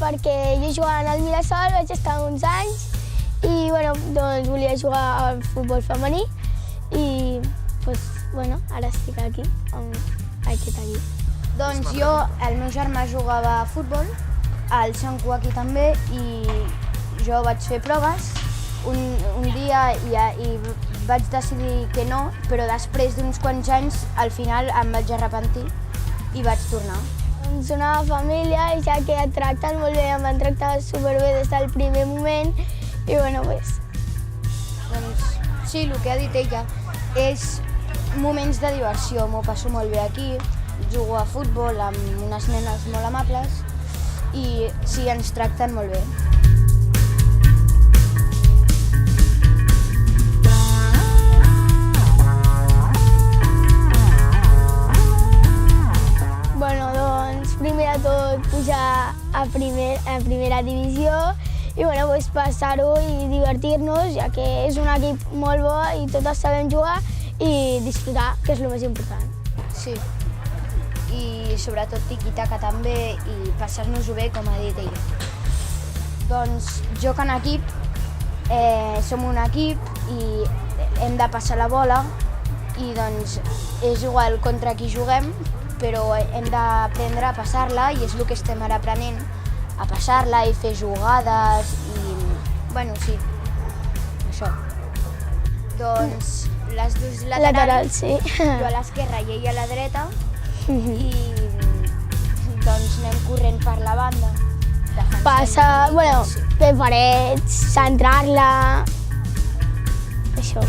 perquè jo jugava al Mirasol, vaig estar uns anys i doncs volia jugar al futbol femení i ara estic aquí amb aquest equip. Doncs jo, el meu germà jugava a futbol, el Xanco aquí també, i jo vaig fer proves un dia i vaig decidir que no, però després d'uns quants anys al final em vaig arrepentir i vaig tornar. Doncs una família, ja que et tracten molt bé, em van tractar superbé des del primer moment i Doncs sí, el que ha dit ella és moments de diversió, m'ho passo molt bé aquí, jugo a futbol amb unes nenes molt amables i sí, ens tracten molt bé. Primer de tot pujar a primera divisió i passar-ho i divertir-nos, ja que és un equip molt bo i totes sabem jugar i disfrutar, que és el més important. Sí, i sobretot tiqui-taca també i passar-nos-ho bé, com ha dit ella. Doncs joc en equip, som un equip i hem de passar la bola i doncs és igual contra qui juguem, però hem d'aprendre a passar-la i és el que estem ara aprenent, a passar-la i fer jugades i... sí, això. Doncs les dues laterals, sí. Jo a l'esquerra i ella a la dreta i doncs anem corrent per la banda. Passar, fer parets, centrar-la... això.